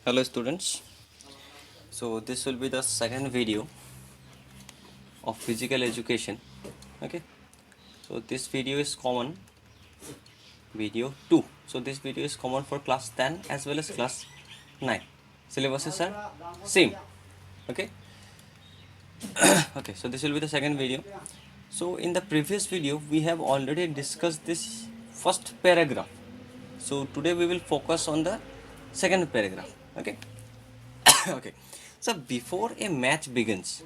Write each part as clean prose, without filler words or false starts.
Hello students, so this will be the second video of physical education. Okay, so this video is common, video 2. So this video is common for class 10 as well as class 9. Syllabuses are same. Okay, okay, so this will be the second video. So in the previous video we have already discussed this first paragraph. So today we will focus on the second paragraph. Okay. Okay, so before a match begins,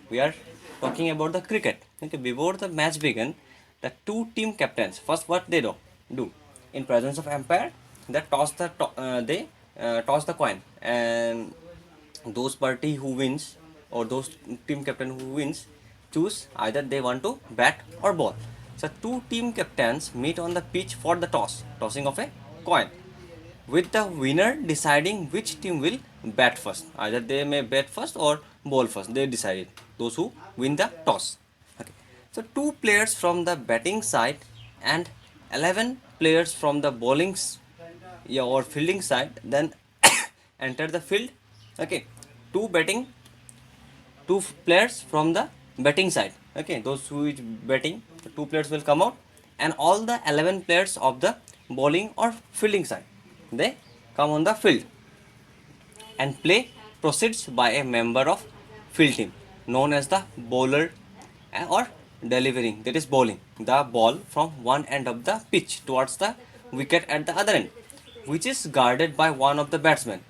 we are talking about the cricket. Okay, before the match begin, the two team captains first what they do in presence of umpire, they toss the coin, and those party who wins, or those team captain who wins, choose either they want to bat or ball. So two team captains meet on the pitch for the tossing of a coin, with the winner deciding which team will bat first. Either they may bat first or bowl first. They decided. Those who win the toss. Okay. So two players from the batting side and 11 players from the or fielding side then enter the field. Okay. Two batting, two players from the batting side. Okay. Those who is batting, the two players will come out, and all the 11 players of the bowling or fielding side, they come on the field, and play proceeds by a member of field team known as the bowler, or delivering, that is bowling the ball from one end of the pitch towards the wicket at the other end, which is guarded by one of the batsmen.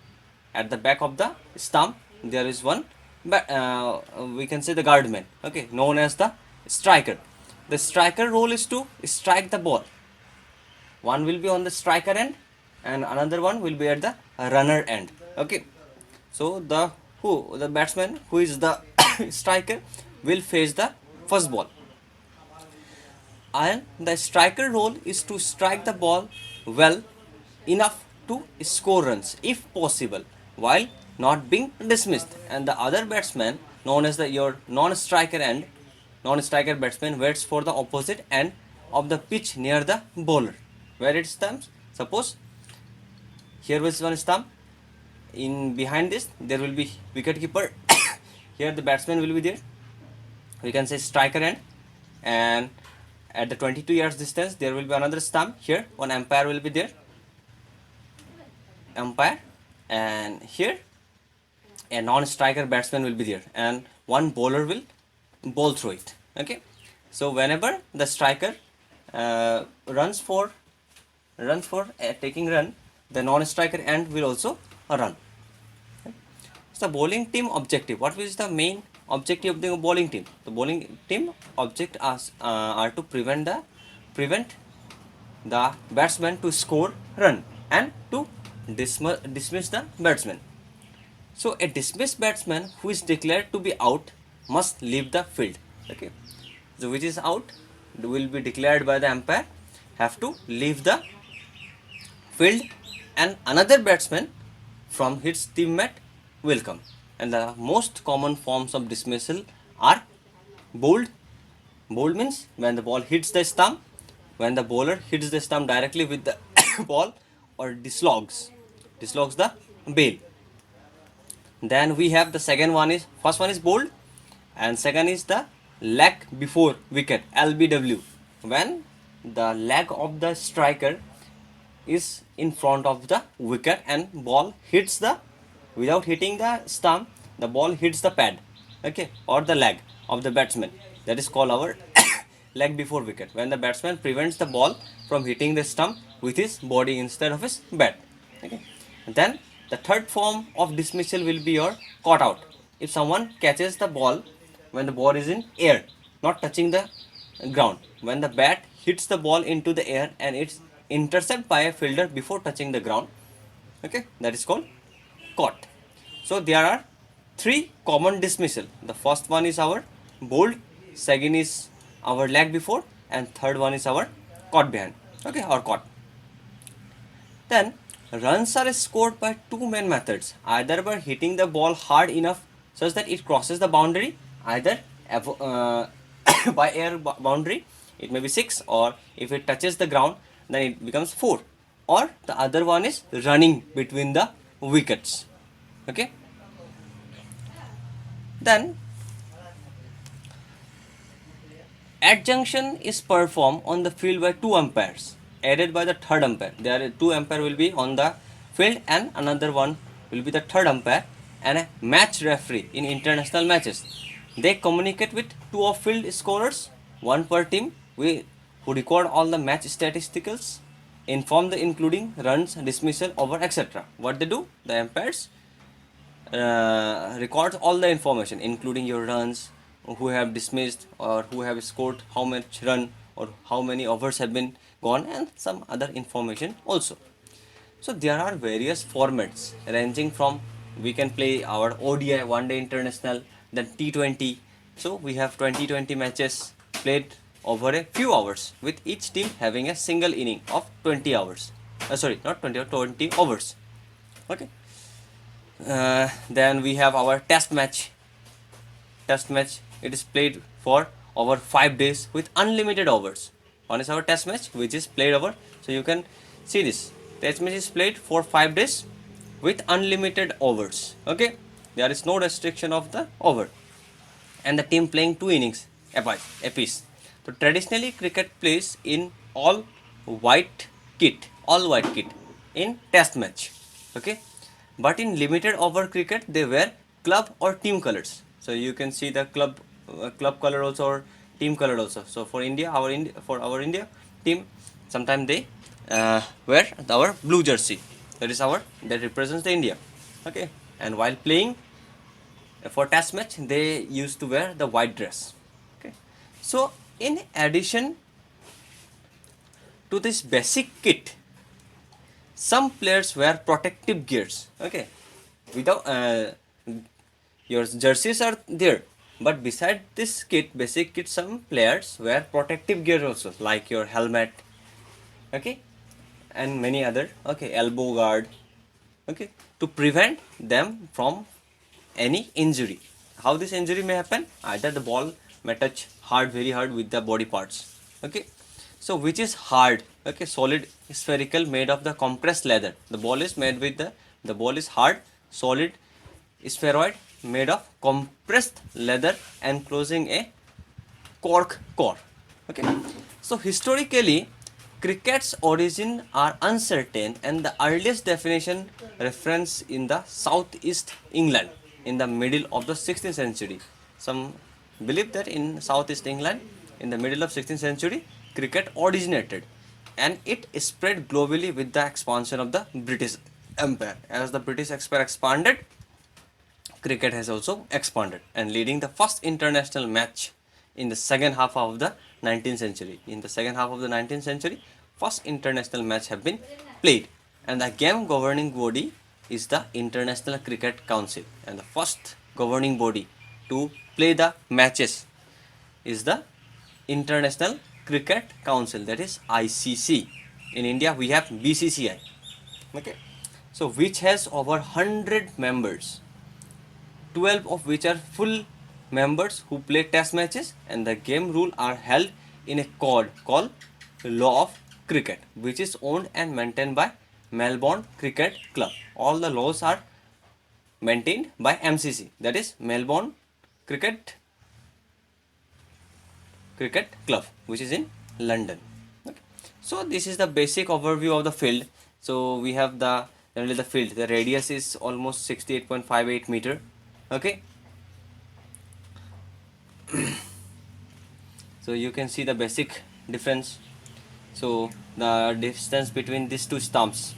At the back of the stump there is one, we can say the guardman, okay, known as the striker. The striker role is to strike the ball. One will be on the striker end and another one will be at the runner end. Okay, so the batsman who is the striker will face the first ball, and the striker role is to strike the ball well enough to score runs if possible while not being dismissed, and the other batsman known as your non-striker batsman waits for the opposite end of the pitch near the bowler where it stands. Suppose here is one stump, in behind this there will be wicket keeper. Here the batsman will be there, we can say striker end, and at the 22 yards distance there will be another stump. Here one umpire will be there, umpire, and here a non-striker batsman will be there, and one bowler will bowl through it. Okay, so whenever the striker runs for taking run, the non-striker end will also run. So the bowling team objective, what is the main objective of the bowling team? The bowling team object are to prevent the batsman to score run and to dismiss the batsman. So a dismissed batsman who is declared to be out must leave the field. Okay, so which is out will be declared by the umpire, have to leave the field, and another batsman from his teammate will come. And the most common forms of dismissal are bowled. Bowled means when the ball hits the stump, when the bowler hits the stump directly with the ball, or dislogs the bail. Then we have the second one is, first one is bowled, and second is the leg before wicket, LBW, when the leg of the striker is in front of the wicket and ball hits the, without hitting the stump, the ball hits the pad, okay, or the leg of the batsman. That is called our leg before wicket, when the batsman prevents the ball from hitting the stump with his body instead of his bat. Okay, then the third form of dismissal will be your caught out. If someone catches the ball when the ball is in air, not touching the ground, when the bat hits the ball into the air and it's intercepted by a fielder before touching the ground, okay, that is called caught. So there are three common dismissal. The first one is our bowled, second is our leg before, and third one is our caught behind, okay, or caught. Then runs are scored by two main methods, either by hitting the ball hard enough such that it crosses the boundary, either by air boundary, it may be 6, or if it touches the ground then it becomes 4, or the other one is running between the wickets. Okay. Then adjunction is performed on the field by two umpires, aided by the third umpire. There are two umpire will be on the field and another one will be the third umpire and a match referee in international matches. They communicate with two of field scorers, one per team, who record all the match statisticals, inform the including runs, dismissal, over, etc. What they do? The umpires records all the information including your runs, who have dismissed or who have scored how much run or how many overs have been gone, and some other information also. So there are various formats ranging from, we can play our ODI, one day international, then T20. So we have 2020 matches played over a few hours, with each team having a single inning of 20 hours. Sorry, not 20, 20 overs. Okay. Then we have our test match. Test match, it is played for over 5 days with unlimited overs. One is our test match, which is played over. So you can see this. Test match is played for 5 days with unlimited overs. Okay, there is no restriction of the over, and the team playing 2 innings apiece. So traditionally, cricket plays in all white kit in test match. Okay, but in limited over cricket, they wear club or team colors. So you can see the club color also, or team color also. So for India, our India team, sometimes they wear our blue jersey. That represents the India. Okay, and while playing for test match, they used to wear the white dress. Okay, so in addition to this basic kit, some players wear protective gears. Okay, without your jerseys are there, but beside this basic kit, some players wear protective gear also, like your helmet. Okay, and many other. Okay, elbow guard. Okay, to prevent them from any injury. How this injury may happen? Either the ball may touch very hard with the body parts. Okay, so which is hard? Okay, solid spherical made of the compressed leather. The ball is hard, solid spheroid made of compressed leather enclosing a cork core. Okay, so historically, cricket's origin are uncertain, and the earliest definition reference in the southeast England in the middle of the 16th century. Some believe that in southeast England in the middle of 16th century, cricket originated, and it spread globally with the expansion of the British Empire. As the British Empire expanded, cricket has also expanded, and leading the first international match in the second half of the 19th century. In the second half of the 19th century, first international match have been played, and the game governing body is the International Cricket Council, and the first governing body to play the matches is the International Cricket Council, that is ICC. In India, we have BCCI. Okay, so which has over 100 members, 12 of which are full members who play test matches, and the game rule are held in a code called Law of Cricket, which is owned and maintained by Melbourne Cricket Club. All the laws are maintained by MCC, that is Melbourne Cricket Club, which is in London. Okay. So this is the basic overview of the field. So we have generally the field. The radius is almost 68.58 meter. Okay. So you can see the basic difference. So the distance between these two stumps,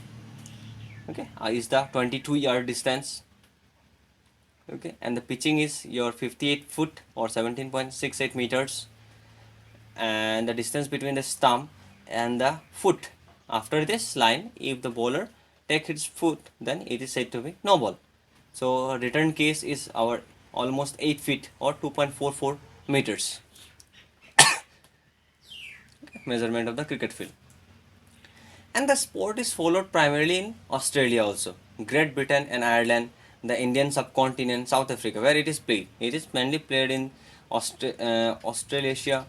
okay, is the 22-yard distance. Okay, and the pitching is your 58 foot or 17.68 meters, and the distance between the stump and the foot. After this line, if the bowler takes his foot, then it is said to be no ball. So return case is our almost 8 feet or 2.44 meters. Measurement of the cricket field. And the sport is followed primarily in Australia also, Great Britain and Ireland, the Indian subcontinent, South Africa, where it is played. It is mainly played in Australasia,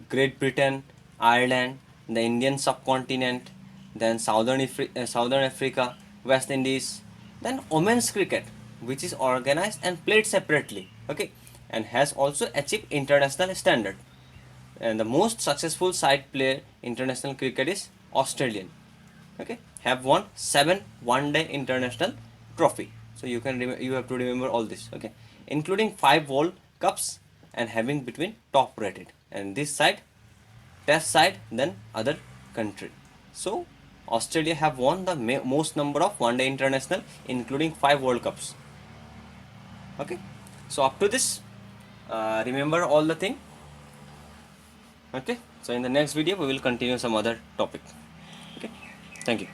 Great Britain, Ireland, the Indian subcontinent, then Southern Africa, West Indies, Then women's cricket, which is organized and played separately, okay, and has also achieved international standard. And the most successful side player international cricket is Australian, okay, have won 7 one-day international trophy. So you can you have to remember all this, okay, including 5 World Cups and having between top rated. And this side, test side, then other country. So Australia have won the most number of one-day international, including 5 World Cups. Okay, so up to this, remember all the thing. Okay, so in the next video we will continue some other topic. Okay, thank you.